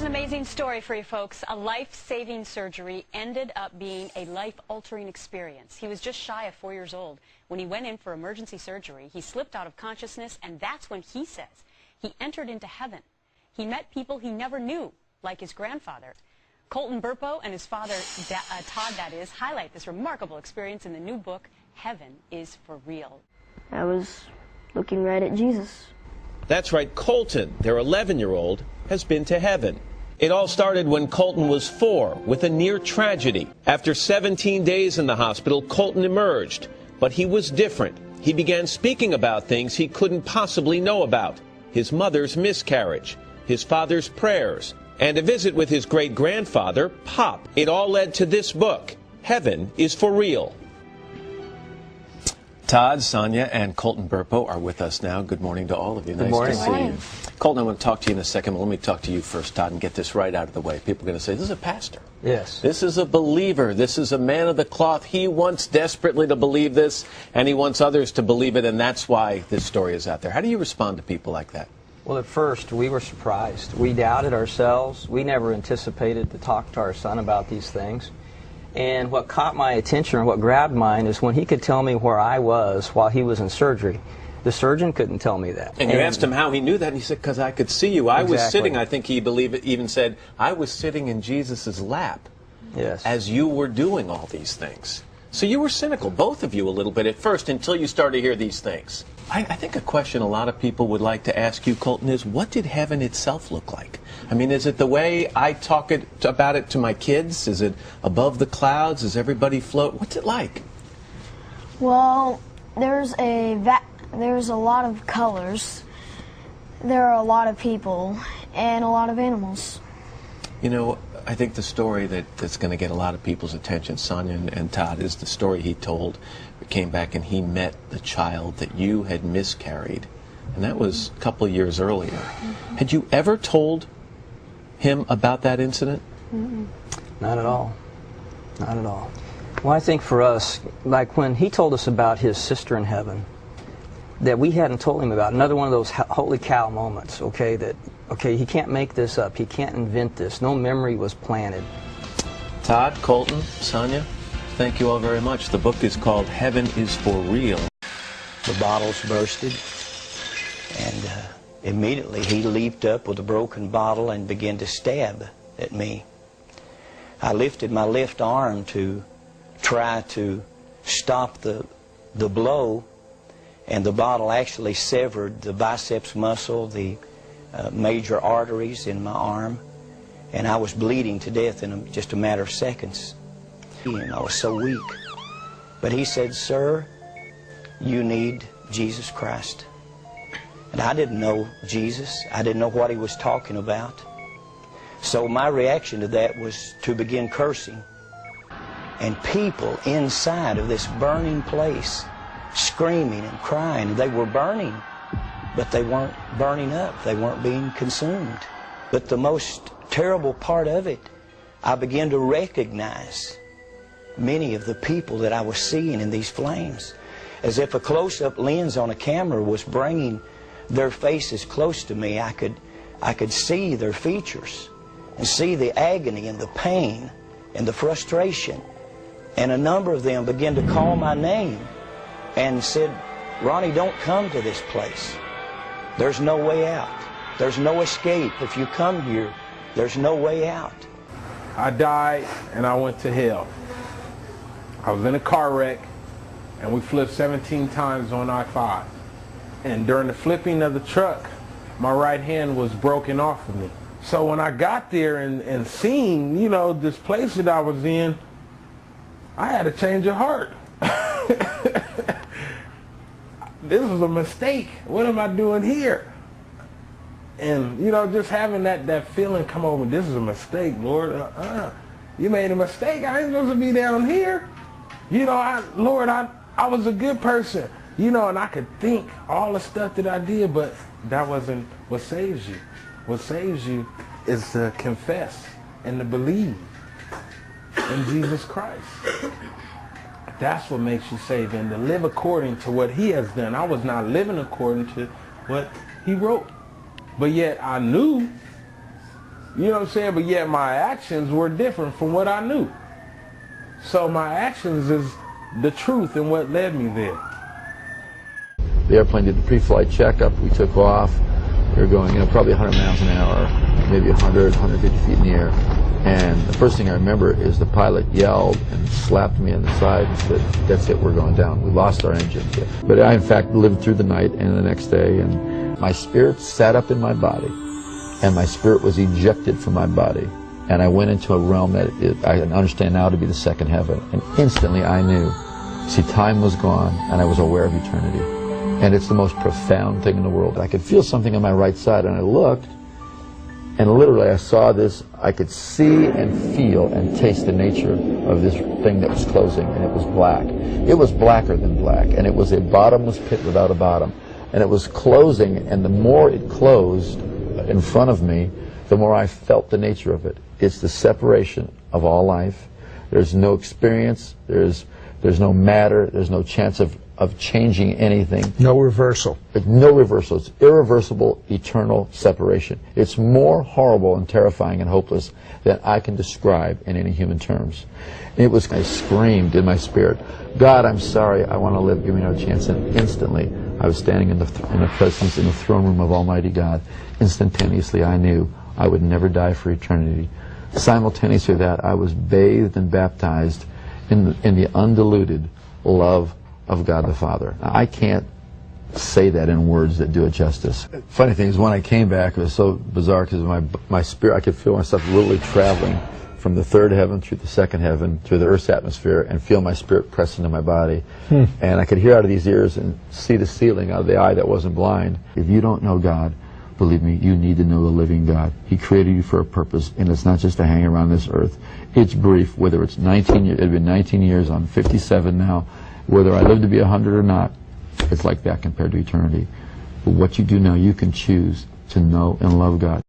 an amazing story for you folks. A life-saving surgery ended up being a life-altering experience. He was just shy of 4 years old when he went in for emergency surgery. He slipped out of consciousness, and that's when he says he entered into heaven. He met people he never knew, like his grandfather. Colton Burpo and his father, Todd, that is, highlight this remarkable experience in the new book, Heaven is for Real. I was looking right at Jesus. That's right, Colton, their 11-year-old, has been to heaven. It all started when Colton was 4 with a near tragedy. After 17 days in the hospital, Colton emerged, but he was different. He began speaking about things he couldn't possibly know about. His mother's miscarriage, his father's prayers, and a visit with his great-grandfather, Pop. It all led to this book, Heaven is for Real. Todd, Sonia, and Colton Burpo are with us now. Good morning to all of you. Good morning. Nice to see you. Colton, I want to talk to you in a second, but let me talk to you first, Todd, and get this right out of the way. People are going to say, this is a pastor. Yes. This is a believer. This is a man of the cloth. He wants desperately to believe this, and he wants others to believe it, and that's why this story is out there. How do you respond to people like that? Well, at first, we were surprised. We doubted ourselves. We never anticipated to talk to our son about these things. And what caught my attention, or what grabbed mine, is when he could tell me where I was while he was in surgery. The surgeon couldn't tell me that. And you asked him how he knew that, and he said, because I could see you. I was sitting, I think he even said, I was sitting in Jesus' lap as you were doing all these things. So you were cynical, both of you, a little bit at first, until you started to hear these things. I think a question a lot of people would like to ask you, Colton, is what did heaven itself look like? I mean, is it the way I talk about it to my kids? Is it above the clouds? Does everybody float? What's it like? Well, there's a lot of colors. There are a lot of people and a lot of animals. You know, I think the story that's going to get a lot of people's attention, Sonia and Todd, is the story he told. He came back and he met the child that you had miscarried, and that was a couple of years earlier. Had you ever told him about that incident? Not at all. Not at all. Well, I think for us, like when he told us about his sister in heaven, that we hadn't told him about, another one of those holy cow moments, okay, that, okay, he can't make this up, he can't invent this, no memory was planted. Todd, Colton, Sonia, thank you all very much. The book is called Heaven is for Real. The bottles bursted, and immediately he leaped up with a broken bottle and began to stab at me. I lifted my left arm to try to stop the blow, and the bottle actually severed the biceps muscle, the major arteries in my arm, and I was bleeding to death in just a matter of seconds. And I was so weak. But he said, "Sir, you need Jesus Christ." And I didn't know Jesus. I didn't know what he was talking about. So my reaction to that was to begin cursing. And people inside of this burning place, screaming and crying. They were burning, but they weren't burning up. They weren't being consumed. But the most terrible part of it, I began to recognize many of the people that I was seeing in these flames, as if a close-up lens on a camera was bringing their faces close to me. I could see their features and see the agony and the pain and the frustration. And a number of them began to call my name and said, "Ronnie, don't come to this place. There's no way out. There's no escape. If you come here, there's no way out." I died and I went to hell. I was in a car wreck and we flipped 17 times on I-5. And during the flipping of the truck, my right hand was broken off of me. So when I got there and seen, you know, this place that I was in, I had a change of heart. This was a mistake. What am I doing here? And, you know, just having that feeling come over, this is a mistake, Lord. You made a mistake. I ain't supposed to be down here. You know, Lord, I was a good person. You know, and I could think all the stuff that I did, but that wasn't what saves you. What saves you is to confess and to believe in Jesus Christ. That's what makes you saved, and to live according to what he has done. I was not living according to what he wrote. But yet I knew You know what I'm saying? But yet my actions were different from what I knew. So my actions is the truth and what led me there. The airplane did the pre-flight checkup. We took off. We were going, probably 100 miles an hour, maybe 100, 150 feet in the air. And the first thing I remember is the pilot yelled and slapped me on the side and said, "That's it, we're going down. We lost our engine." But I, in fact, lived through the night and the next day, and my spirit sat up in my body, and my spirit was ejected from my body. And I went into a realm that I understand now to be the second heaven. And instantly I knew, see, time was gone, and I was aware of eternity. And it's the most profound thing in the world. I could feel something on my right side, and I looked, and literally I saw this. I could see and feel and taste the nature of this thing that was closing, and it was black. It was blacker than black, and it was a bottomless pit without a bottom. And it was closing, and the more it closed in front of me, the more I felt the nature of it. It's the separation of all life. There's no experience, there's no matter, there's no chance of changing anything. No reversal. No reversal. It's irreversible, eternal separation. It's more horrible and terrifying and hopeless than I can describe in any human terms. It was, I screamed in my spirit, "God, I'm sorry, I want to live, give me no chance." And instantly, I was standing in the presence, in the throne room of Almighty God. Instantaneously, I knew I would never die for eternity. Simultaneously with that, I was bathed and baptized in the undiluted love of God the Father. Now, I can't say that in words that do it justice. Funny thing is, when I came back, it was so bizarre because my spirit, I could feel myself literally traveling from the third heaven through the second heaven, through the Earth's atmosphere, and feel my spirit press into my body. And I could hear out of these ears and see the ceiling out of the eye that wasn't blind. If you don't know God, believe me, you need to know the living God. He created you for a purpose, and it's not just to hang around this earth. It's brief, whether it's 19 years, it's been 19 years, I'm 57 now, whether I live to be 100 or not, it's like that compared to eternity. But what you do now, you can choose to know and love God.